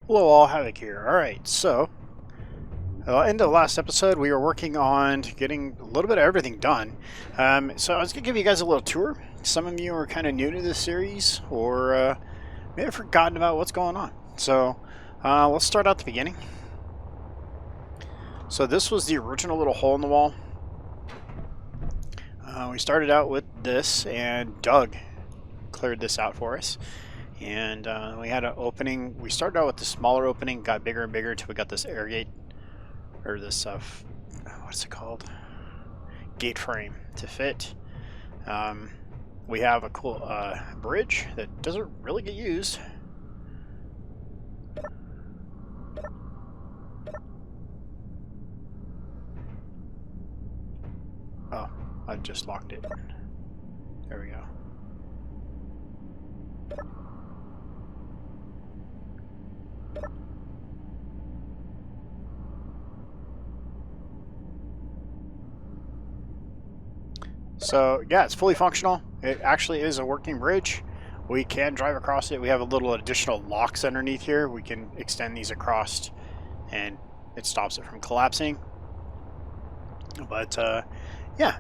Hello all, Havoc here. Alright, so, in the last episode we were working on getting a little bit of everything done. So I was going to give you guys a little tour. Some of you are kind of new to this series, or may have forgotten about what's going on. So, let's start out the beginning. So this was the original little hole in the wall. We started out with this, and Doug cleared this out for us. And we had an opening. We started out with the smaller opening, got bigger and bigger until we got this air gate, or this what's it called? Gate frame to fit. We have a cool bridge that doesn't really get used. Oh, I just locked it. There we go. So yeah, it's fully functional. It actually is a working bridge. We can drive across it. We have a little additional locks underneath here. We can extend these across and it stops it from collapsing. But yeah,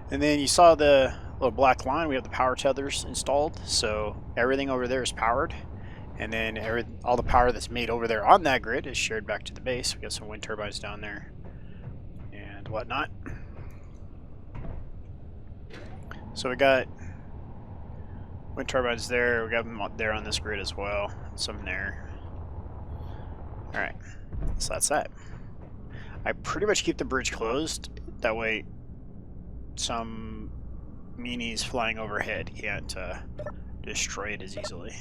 and then you saw the little black line. We have the power tethers installed, so everything over there is powered. And then all the power that's made over there on that grid is shared back to the base. We got some wind turbines down there and whatnot. So we got wind turbines there. We got them there on this grid as well. Some there. Alright, so that's that. I pretty much keep the bridge closed. That way some meanies flying overhead can't destroy it as easily.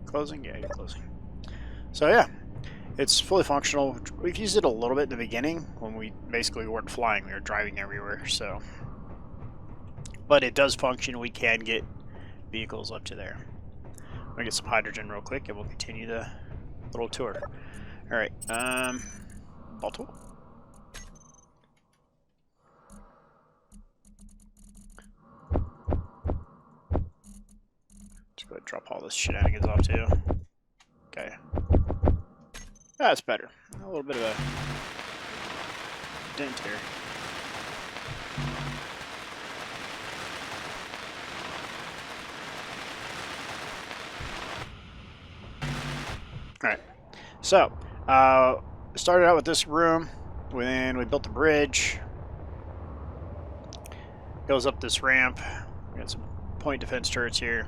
Closing? Yeah, you're closing. So yeah, it's fully functional. We've used it a little bit in the beginning when we basically weren't flying, we were driving everywhere, so. But it does function, we can get vehicles up to there. I'm gonna get some hydrogen real quick and we'll continue the little tour. Alright, ball tool. Let's go ahead and drop all this shenanigans off too. Okay. That's better. A little bit of a dent here. Alright. So, started out with this room. When we built the bridge. Goes up this ramp. We got some point defense turrets here.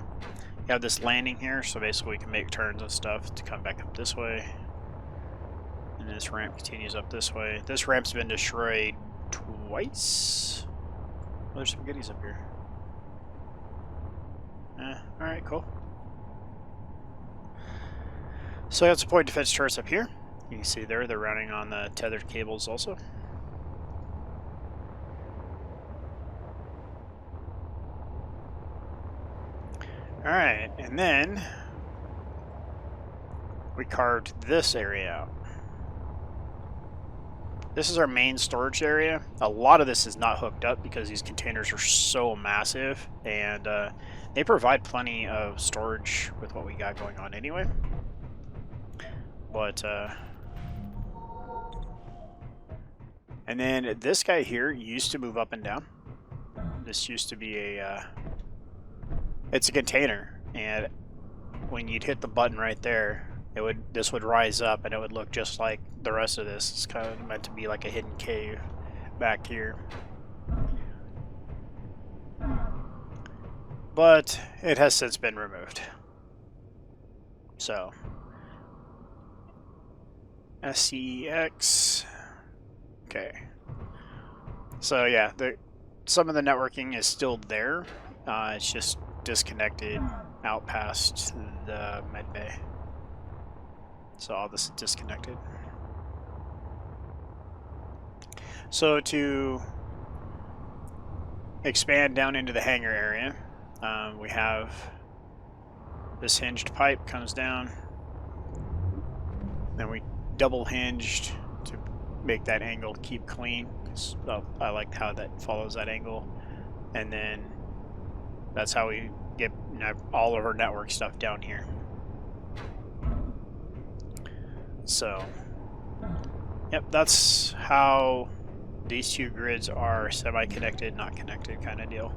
You have this landing here, so basically we can make turns and stuff to come back up this way. And this ramp continues up this way. This ramp's been destroyed twice. Oh, there's some goodies up here. Alright, cool. So I got some point defense turrets up here. You can see there, they're running on the tethered cables also. Alright, and then we carved this area out. This is our main storage area. A lot of this is not hooked up because these containers are so massive, and they provide plenty of storage with what we got going on anyway. But, and then this guy here used to move up and down. This used to be a, it's a container, and when you'd hit the button right there, this would rise up and it would look just like the rest of this. It's kind of meant to be like a hidden cave back here. But it has since been removed. So SCX. Okay. So yeah, some of the networking is still there. It's just disconnected out past the med bay. So all this is disconnected. So to expand down into the hangar area, we have this hinged pipe comes down. Then we double hinged to make that angle keep clean. So I like how that follows that angle. And then that's how we get all of our network stuff down here. So, yep, that's how these two grids are semi-connected, not connected kind of deal.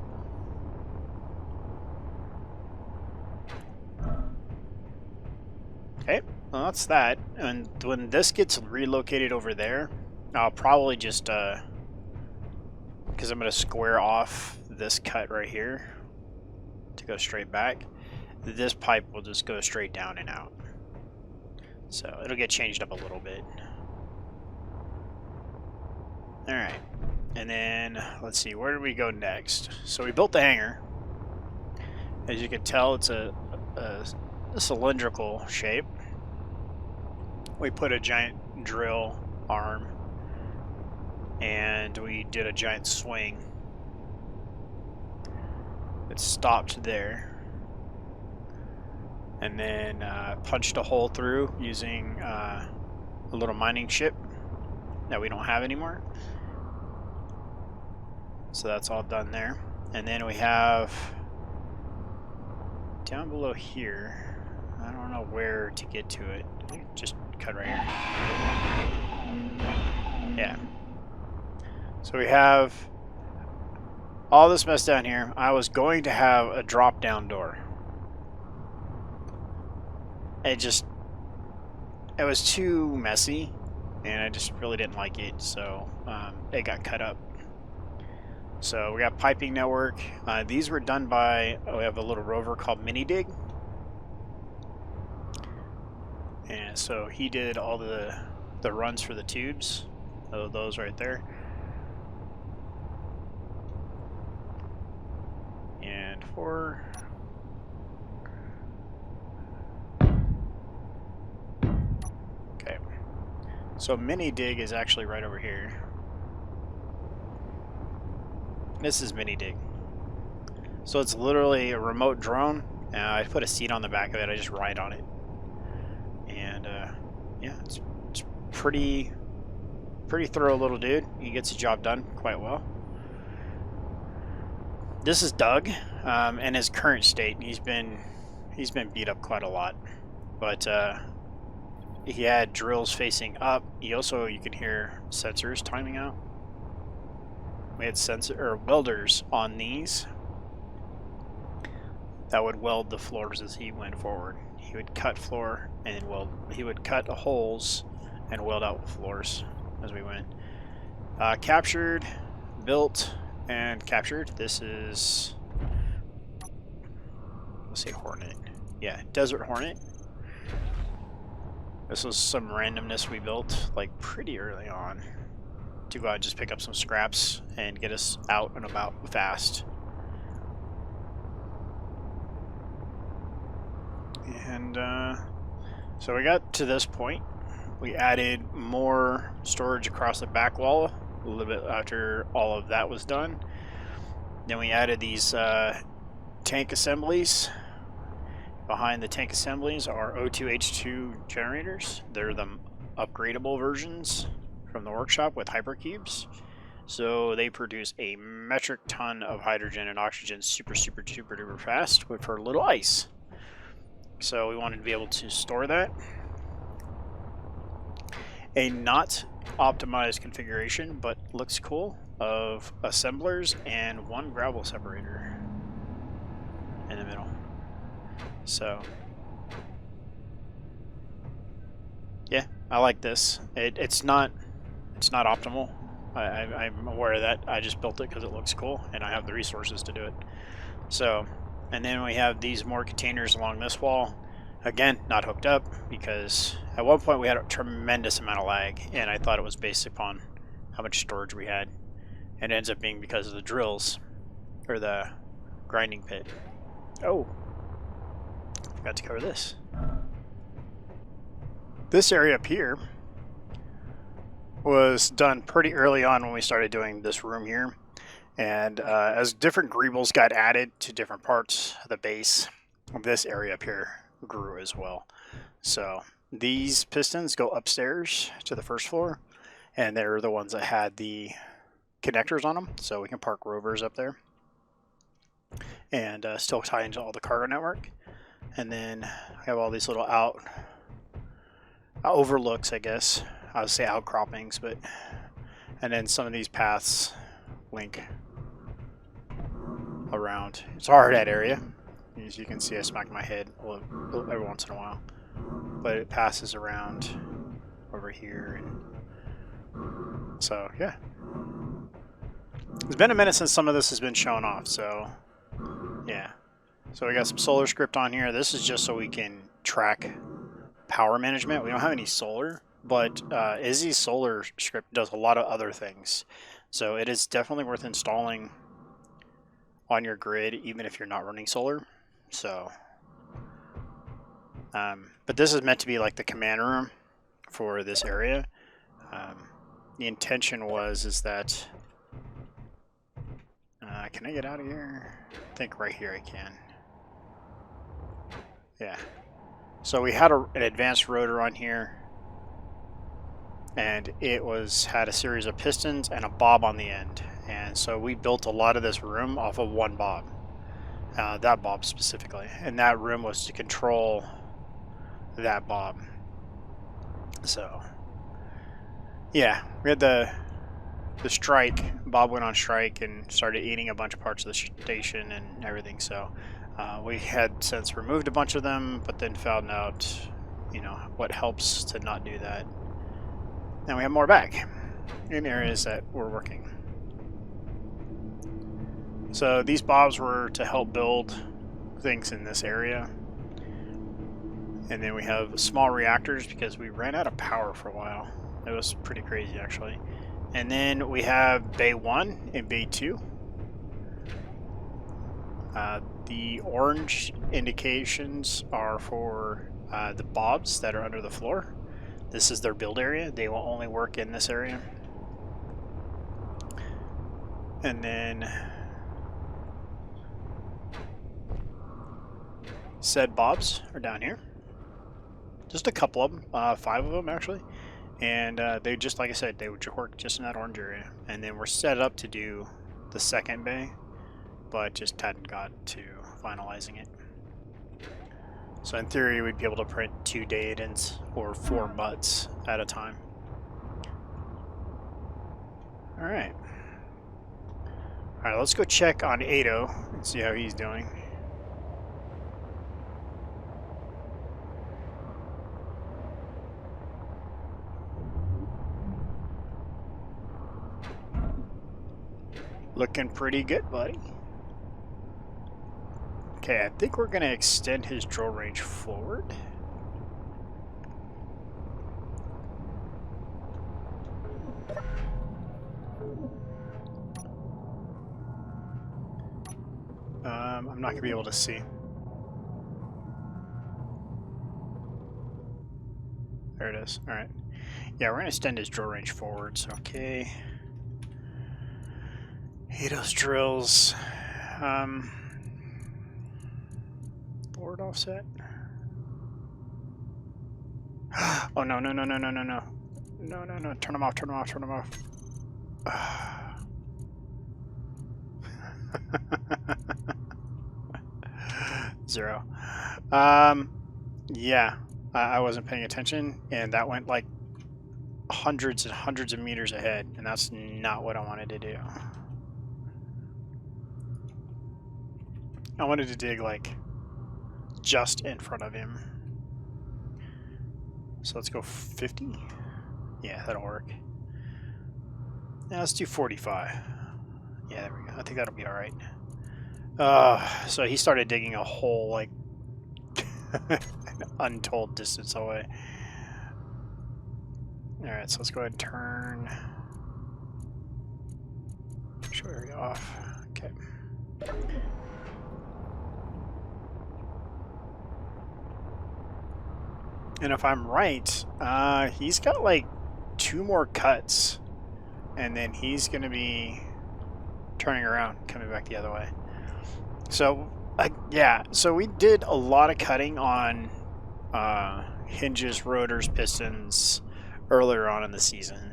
Okay, well that's that. And when this gets relocated over there, I'll probably just, because I'm going to square off this cut right here to go straight back, this pipe will just go straight down and out. So it'll get changed up a little bit. Alright, and then let's see, where do we go next? So we built the hangar. As you can tell, it's a cylindrical shape. We put a giant drill arm and we did a giant swing. It stopped there. And then punched a hole through using a little mining ship that we don't have anymore. So that's all done there. And then we have down below here, I don't know where to get to it. Just cut right here. Yeah. So we have all this mess down here. I was going to have a drop down door. It was too messy, and I just really didn't like it, so it got cut up. So we got piping network. These were done by, we have a little rover called Mini Dig. And so he did all the runs for the tubes. So those right there. And okay. So Mini Dig is actually right over here. This is Mini Dig. So it's literally a remote drone. I put a seat on the back of it. I just ride on it. And yeah, it's pretty thorough little dude. He gets the job done quite well. This is Doug, in his current state. He's been beat up quite a lot, but he had drills facing up. He also, you can hear sensors timing out. We had welders on these that would weld the floors as he went forward. He would cut floor and weld. He would cut holes and weld out floors as we went. Captured, built, and captured. This is, let's say Hornet. Yeah, Desert Hornet. This was some randomness we built like pretty early on to go out and just pick up some scraps and get us out and about fast. And so we got to this point. We added more storage across the back wall a little bit after all of that was done. Then we added these tank assemblies. Behind the tank assemblies are O2H2 generators. They're the upgradable versions from the workshop with hypercubes. So they produce a metric ton of hydrogen and oxygen super duper fast for little ice. So we wanted to be able to store that. A not optimized configuration, but looks cool, of assemblers and one gravel separator in the middle. So yeah, I like this. It's not optimal. I'm aware of that. I just built it because it looks cool and I have the resources to do it. So, and then we have these more containers along this wall. Again, not hooked up because at one point we had a tremendous amount of lag and I thought it was based upon how much storage we had. And it ends up being because of the drills or the grinding pit. Oh, forgot to cover this. This area up here was done pretty early on when we started doing this room here. And as different greebles got added to different parts of the base, this area up here grew as well. So these pistons go upstairs to the first floor, and they're the ones that had the connectors on them, so we can park rovers up there and still tie into all the cargo network. And then we have all these little overlooks, I guess. I would say outcroppings, but and then some of these paths link around. It's a hard hat area. As you can see, I smack my head every once in a while, but it passes around over here, and so yeah. It's been a minute since some of this has been shown off, so yeah. So we got some solar script on here. This is just so we can track power management. We don't have any solar, but Izzy's solar script does a lot of other things. So it is definitely worth installing on your grid, even if you're not running solar. So, but this is meant to be like the command room for this area. The intention is that, can I get out of here? I think right here I can. Yeah. So we had an advanced rotor on here, and it had a series of pistons and a bob on the end. And so we built a lot of this room off of one bob, that bob specifically. And that room was to control that bob. So, yeah, we had the strike. Bob went on strike and started eating a bunch of parts of the station and everything. So we had since removed a bunch of them, but then found out, what helps to not do that. Now we have more back in areas that we're working. So these bobs were to help build things in this area. And then we have small reactors because we ran out of power for a while. It was pretty crazy, actually. And then we have Bay 1 and Bay 2. The orange indications are for the bobs that are under the floor. This is their build area. They will only work in this area. And then said bobs are down here. Just a couple of them, 5 of them actually. And they just, like I said, they would work just in that orange area. And then we're set up to do the second bay, but just hadn't got to finalizing it. So in theory, we'd be able to print 2 Daedons or 4 mutts at a time. Alright. Alright, let's go check on Ado and see how he's doing. Looking pretty good, buddy. Okay, I think we're going to extend his drill range forward. I'm not going to be able to see. There it is. All right. Yeah, we're going to extend his drill range forwards. Okay. Ado's drills. Forward offset. Oh, no, no, no, no, no, no, no. No, no, no. Turn them off, turn them off, turn them off. 0. Yeah, I wasn't paying attention, and that went like hundreds and hundreds of meters ahead, and that's not what I wanted to do. I wanted to dig like just in front of him. So let's go 50. Yeah, that'll work. Now let's do 45. Yeah, there we go. I think that'll be all right. So he started digging a hole like an untold distance away. All right, so let's go ahead and turn. Show area off. Okay. And if I'm right, he's got like 2 more cuts, and then he's going to be turning around, coming back the other way. So, yeah, so we did a lot of cutting on hinges, rotors, pistons earlier on in the season.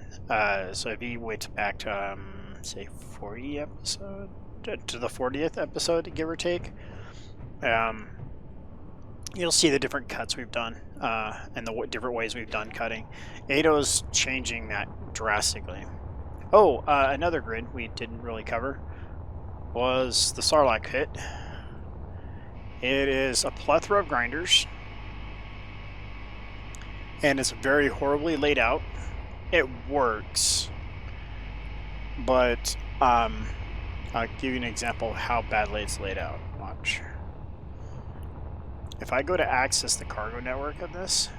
So if you went back to, say, 40 episode, to the 40th episode, give or take, you'll see the different cuts we've done and the different ways we've done cutting. Ado's changing that drastically. Oh, another grid we didn't really cover was the Sarlacc pit. It is a plethora of grinders, and it's very horribly laid out. It works, but I'll give you an example of how badly it's laid out. Watch. If I go to access the cargo network of this,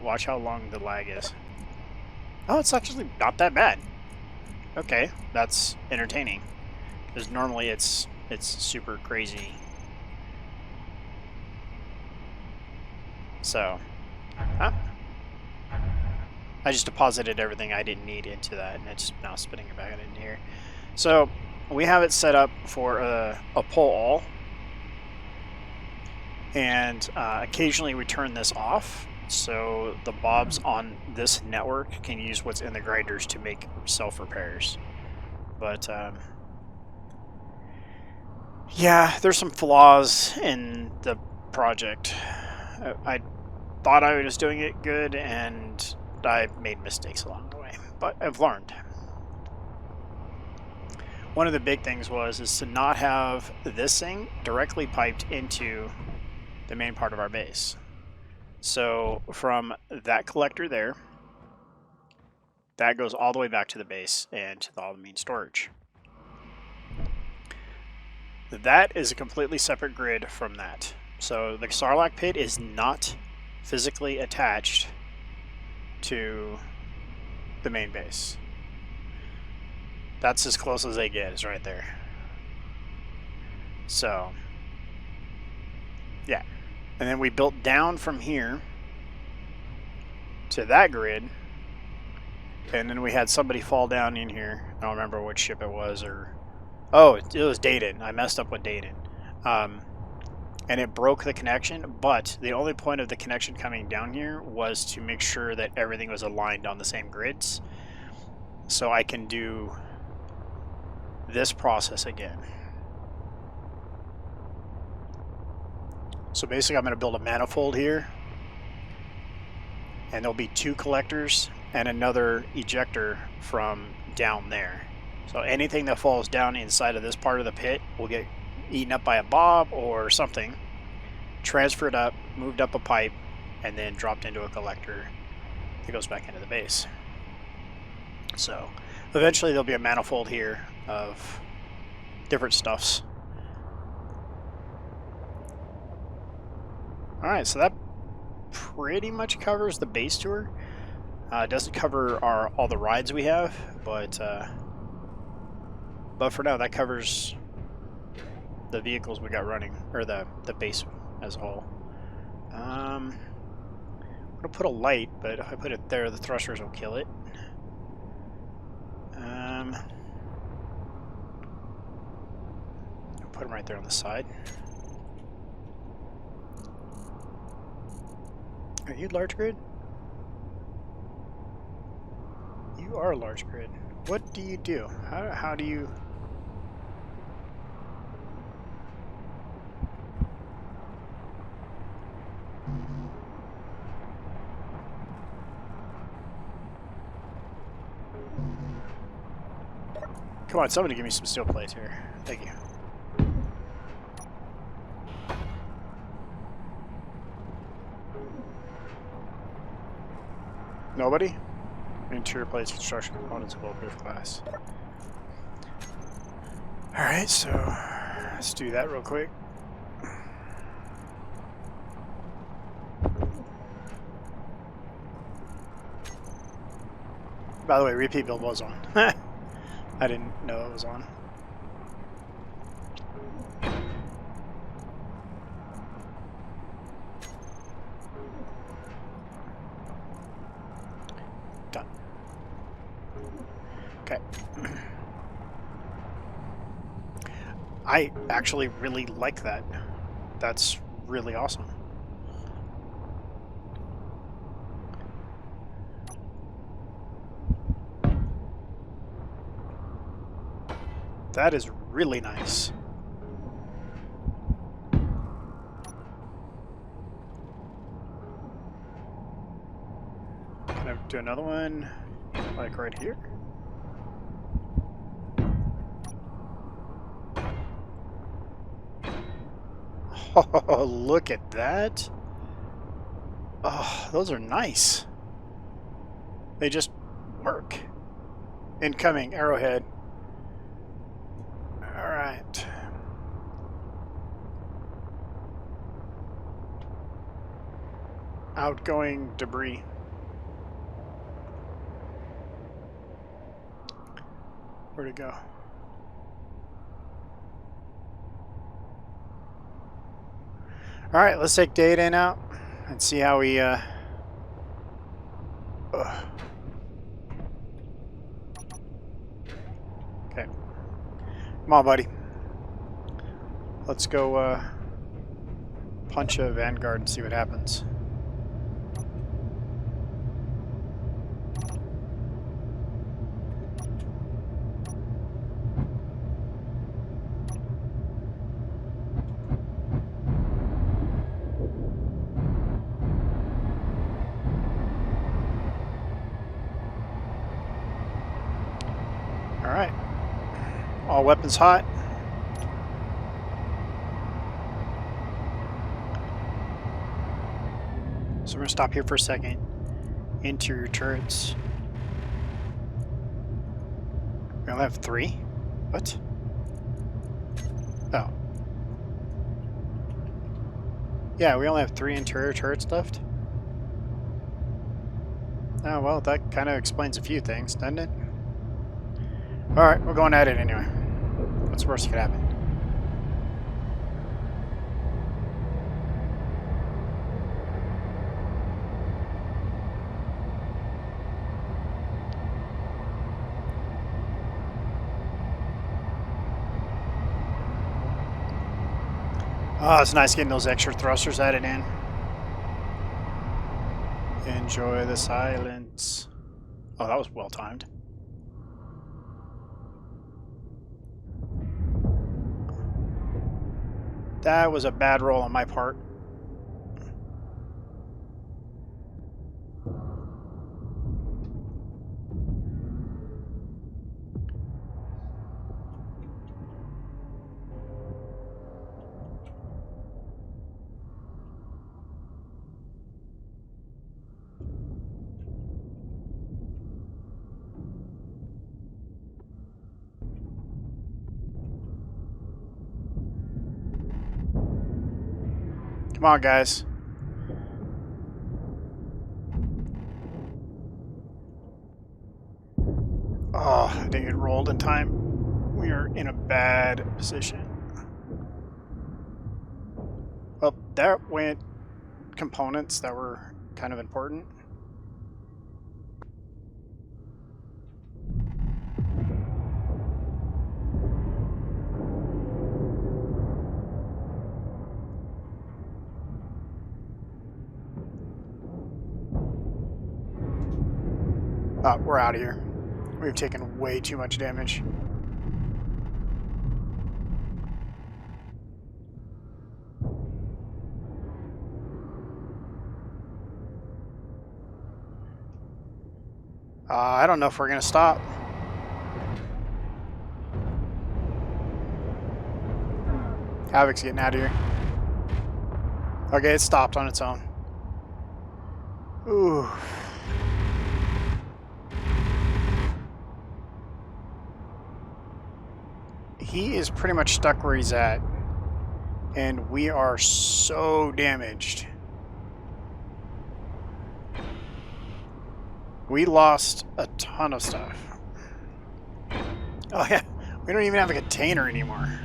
watch how long the lag is. Oh, it's actually not that bad. Okay, that's entertaining. Because normally it's super crazy. So, I just deposited everything I didn't need into that, and it's now spitting it back into here. So, we have it set up for a pull all. And occasionally we turn this off, so the bobs on this network can use what's in the grinders to make self-repairs. But yeah, there's some flaws in the project. I thought I was doing it good, and I made mistakes along the way, but I've learned. One of the big things is to not have this thing directly piped into the main part of our base. So from that collector there, that goes all the way back to the base and to all the main storage. That is a completely separate grid from that. So the Sarlacc pit is not physically attached to the main base. That's as close as they get, is right there. So yeah, and then we built down from here to that grid, and then we had somebody fall down in here. I don't remember which ship it was, or oh, it was Dayton. I messed up with Dayton, and it broke the connection. But the only point of the connection coming down here was to make sure that everything was aligned on the same grids, so I can do this process again. So basically I'm going to build a manifold here, and there'll be 2 collectors and another ejector from down there. So anything that falls down inside of this part of the pit will get eaten up by a bob or something, transferred up, moved up a pipe, and then dropped into a collector that goes back into the base. So eventually there'll be a manifold here of different stuffs. Alright, so that pretty much covers the base tour. It doesn't cover all the rides we have, but for now that covers the vehicles we got running, or the base as a whole. I'm going to put a light, but if I put it there, the thrusters will kill it. I'll put them right there on the side. Are you large grid? You are large grid. What do you do? How do you... Come on, somebody give me some steel plates here. Thank you. Nobody? Interior plates, construction components of bulletproof glass. Alright, so let's do that real quick. By the way, repeat build was on. I didn't know it was on. Done. Okay. I actually really like that. That's really awesome. That is really nice. Gonna do another one, like right here. Oh, look at that. Oh, those are nice. They just work. Incoming arrowhead. Alright. Outgoing debris. Where'd it go? Alright, let's take data in out and see how we Okay. Come on, buddy. Let's go punch a Vanguard and see what happens. Alright. All weapons hot. So we're going to stop here for a second. Interior turrets. We only have 3? What? Oh. Yeah, we only have 3 interior turrets left. Oh, well, that kind of explains a few things, doesn't it? Alright, we're going at it anyway. What's the worst that could happen? Oh, it's nice getting those extra thrusters added in. Enjoy the silence. Oh, that was well timed. That was a bad roll on my part. Come on, guys. Oh, I didn't get rolled in time. We are in a bad position. Well, that went components that were kind of important. Oh, we're out of here. We've taken way too much damage. I don't know if we're going to stop. Havoc's getting out of here. Okay, it stopped on its own. Ooh. He is pretty much stuck where he's at. And we are so damaged. We lost a ton of stuff. Oh yeah, we don't even have a container anymore.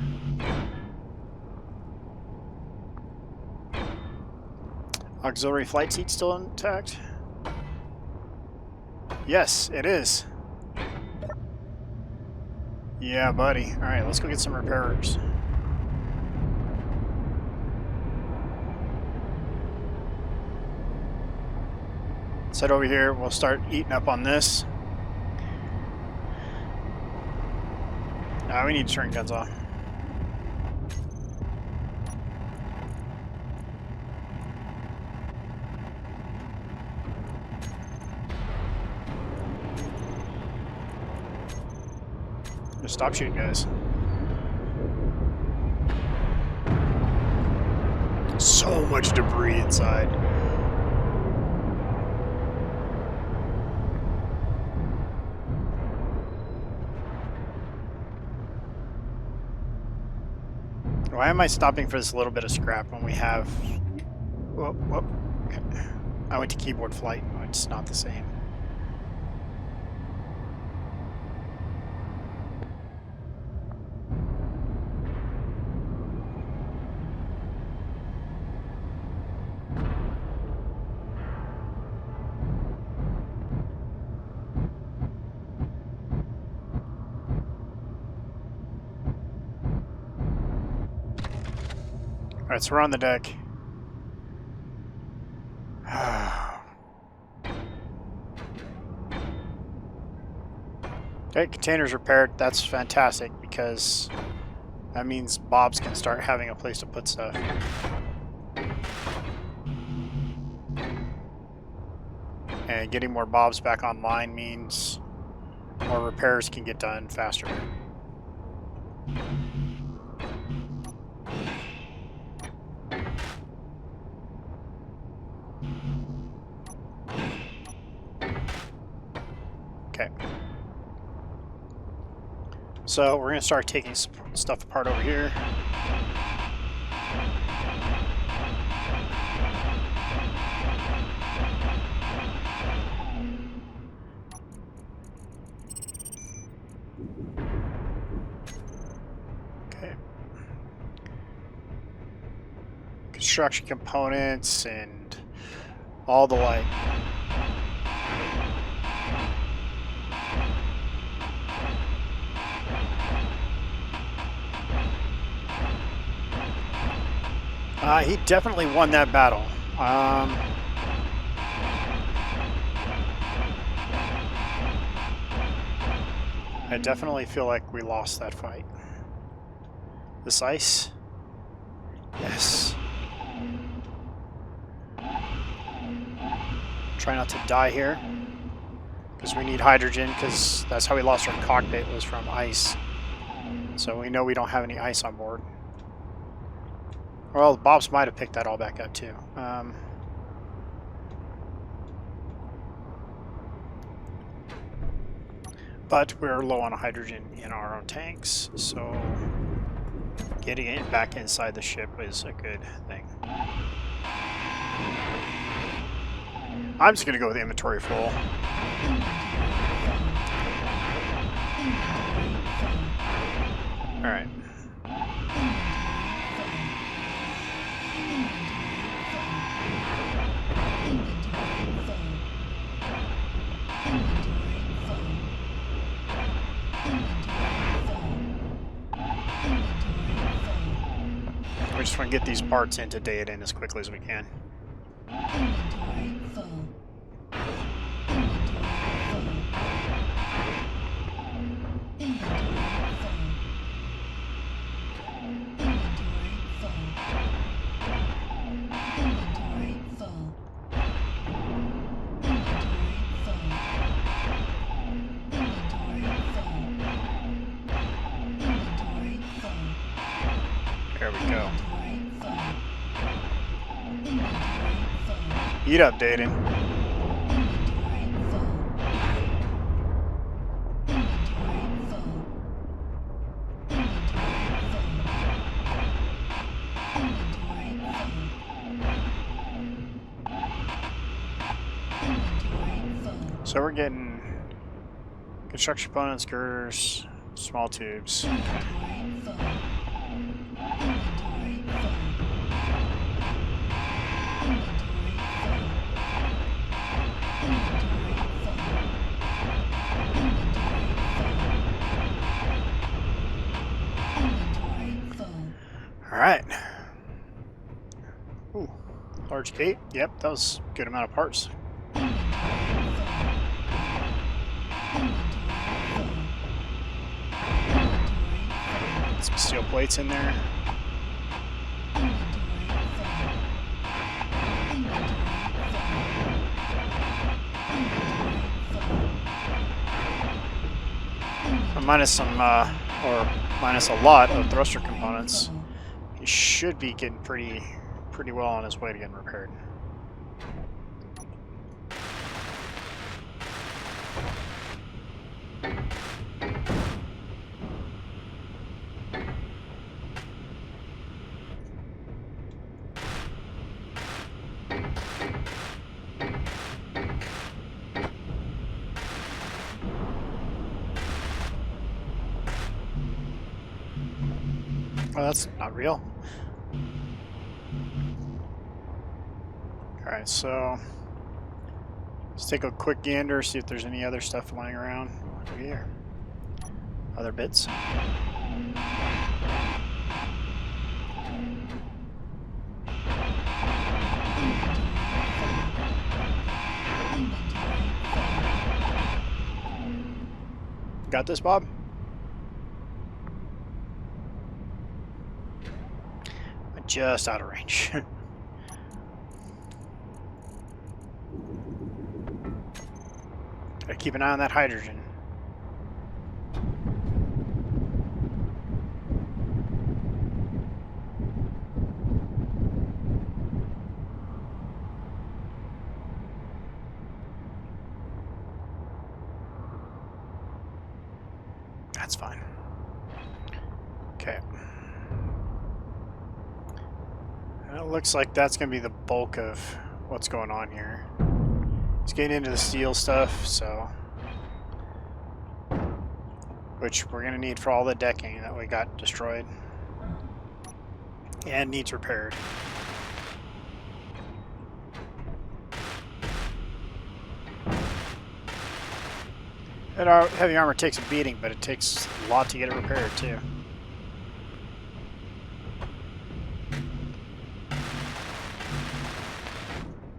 Auxiliary flight seat still intact? Yes, it is. Yeah, buddy. Alright, let's go get some repairers. Let's head over here. We'll start eating up on this. We need to turn guns off. Stop shooting, guys. So much debris inside. Why am I stopping for this little bit of scrap when we have... Whoa, whoa. Okay. I went to keyboard flight. Oh, it's not the same. Alright, so we're on the deck. Okay, container's repaired. That's fantastic because that means Bobs can start having a place to put stuff. And getting more Bobs back online means more repairs can get done faster. Okay. So we're going to start taking stuff apart over here. Okay. Construction components and all the like. He definitely won that battle. I definitely feel like we lost that fight. This ice? Yes. Try not to die here. Because we need hydrogen, because that's how we lost our cockpit, was from ice. So we know we don't have any ice on board. Well, Bob's might have picked that all back up too. But we're low on hydrogen in our own tanks, so getting it back inside the ship is a good thing. I'm just going to go with the inventory full. Alright. We just want to get these parts into data in as quickly as we can. There we go. Eat up, Dayton. So we're getting construction components, girders, small tubes. Alright. Ooh, large gate. Yep, that was a good amount of parts. Some steel plates in there. minus some, or minus a lot of thruster components, he should be getting pretty well on his way to getting repaired. Oh, that's not real. Alright, so let's take a quick gander, see if there's any other stuff lying around. What do we hear? Other bits? Got this, Bob? I'm just out of range. Gotta keep an eye on that hydrogen. That's fine. Okay. And it looks like that's going to be the bulk of what's going on here. It's getting into the steel stuff, so... which we're going to need for all the decking that we got destroyed. And needs repaired. And our heavy armor takes a beating, but it takes a lot to get it repaired, too.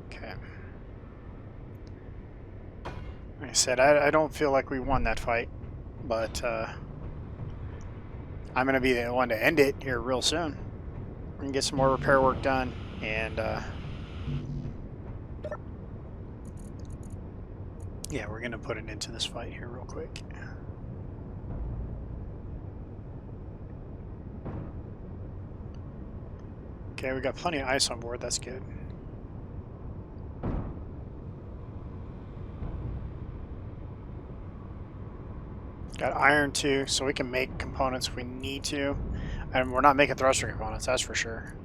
Okay. Like I said, I don't feel like we won that fight, but I'm going to be the one to end it here real soon. We can get some more repair work done, and yeah, we're going to put it into this fight here real quick. Okay, we got plenty of ice on board, that's good. Got iron too, so we can make components if we need to. And we're not making thruster components, that's for sure.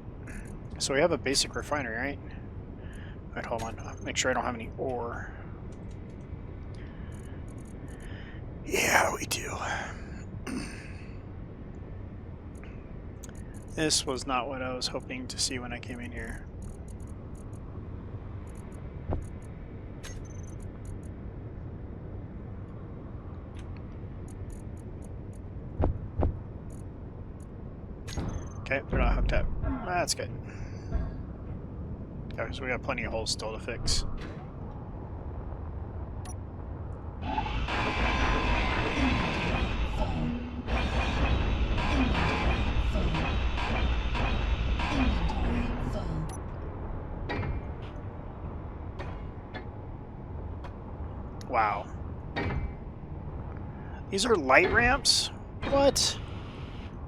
So we have a basic refinery, right? Alright, hold on. Make sure I don't have any ore. Yeah, we do. This was not what I was hoping to see when I came in here. Okay, they're not hooked up. That's good. Okay, so we got plenty of holes still to fix. Wow. These are light ramps? What?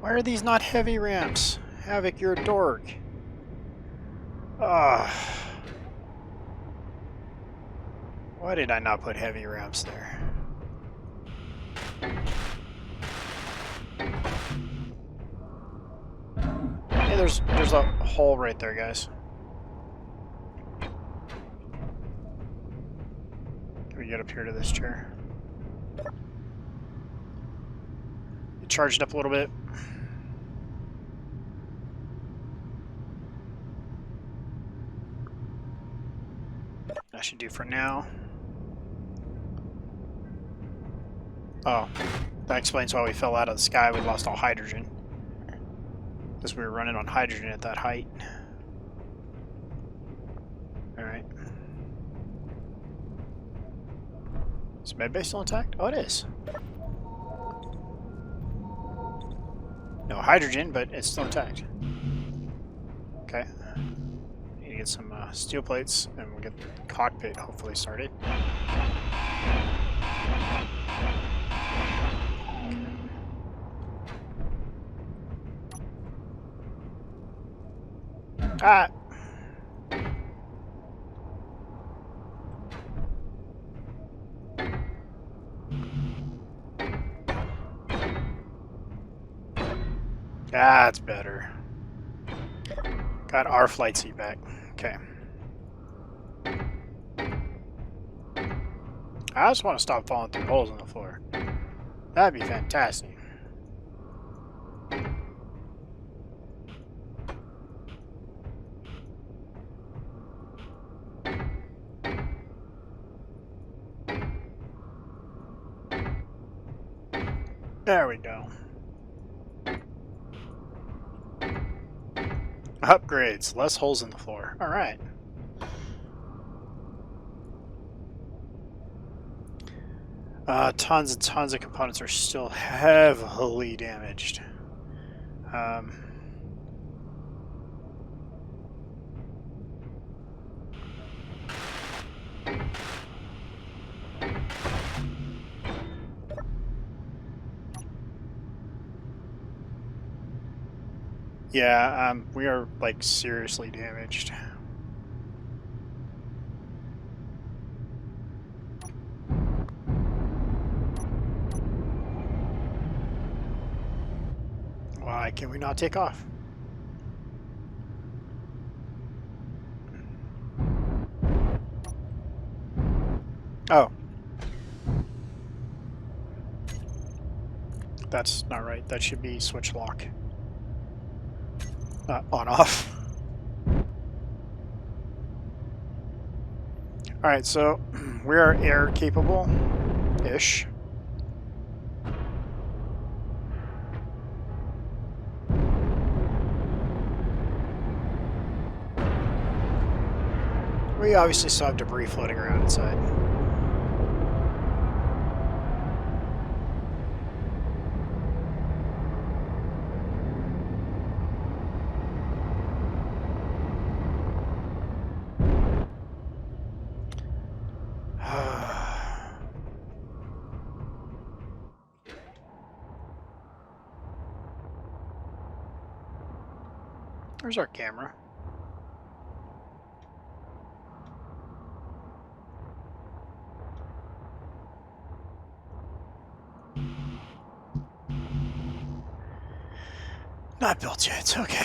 Why are these not heavy ramps? Havoc, you're a dork. Ugh. Why did I not put heavy ramps there? Hey, there's a hole right there, guys. Can we get up here to this chair? It charged up a little bit. That should do for now. Oh, that explains why we fell out of the sky. We lost all hydrogen. Because we were running on hydrogen at that height. Alright. Is medbay still intact? Oh, it is. No hydrogen, but it's still intact. Okay. Need to get some steel plates, and we'll get the cockpit hopefully started. Okay. Ah! That's better. Got our flight seat back. Okay. I just want to stop falling through holes in the floor. That'd be fantastic. There we go. Upgrades. Less holes in the floor. Alright. Tons and tons of components are still heavily damaged. Yeah, we are, like, seriously damaged. Why can we not take off? Oh. That's not right. That should be switch lock. On off. Alright, so we are air capable-ish. We obviously still have debris floating around inside. There's our camera. Not built yet, okay.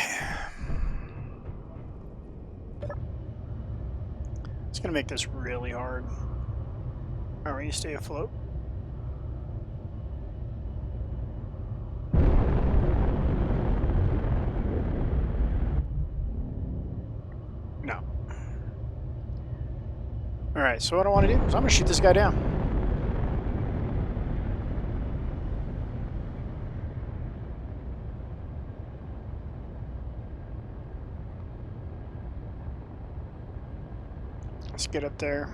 It's gonna make this really hard. Are we gonna stay afloat? No. Alright, so what I want to do is I'm gonna shoot this guy down. Let's get up there.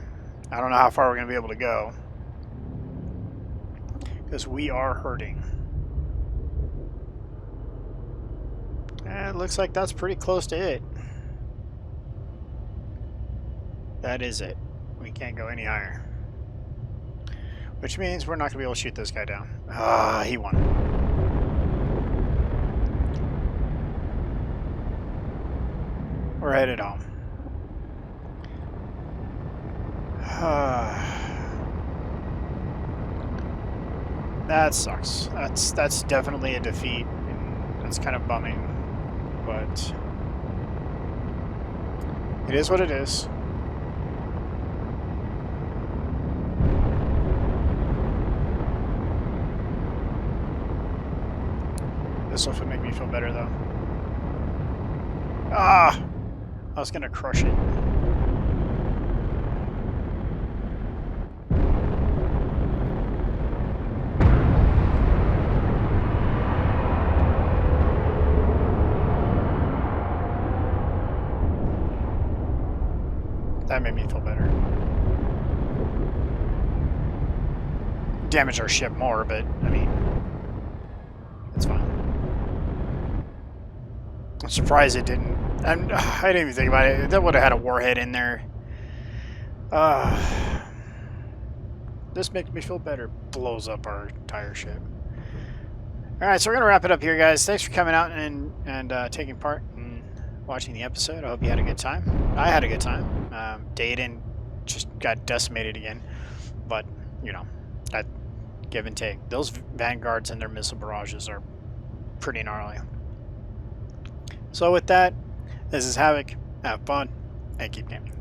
I don't know how far we're going to be able to go, because we are hurting. And it looks like that's pretty close to it. That is it. We can't go any higher. Which means we're not going to be able to shoot this guy down. Ah, he won. We're headed home. That sucks. That's definitely a defeat. That's kind of bumming, but it is what it is. This will make me feel better, though. Ah! I was gonna crush it. That made me feel better. Damaged our ship more, but, I mean, it's fine. I'm surprised it didn't. I didn't even think about it. That would have had a warhead in there. This makes me feel better. Blows up our entire ship. Alright, so we're going to wrap it up here, guys. Thanks for coming out and taking part. And watching the episode. I hope you had a good time. I had a good time. Dayton just got decimated again, but you know, that give and take. Those Vanguards and their missile barrages are pretty gnarly. So with that, this is Havoc. Have fun and keep gaming.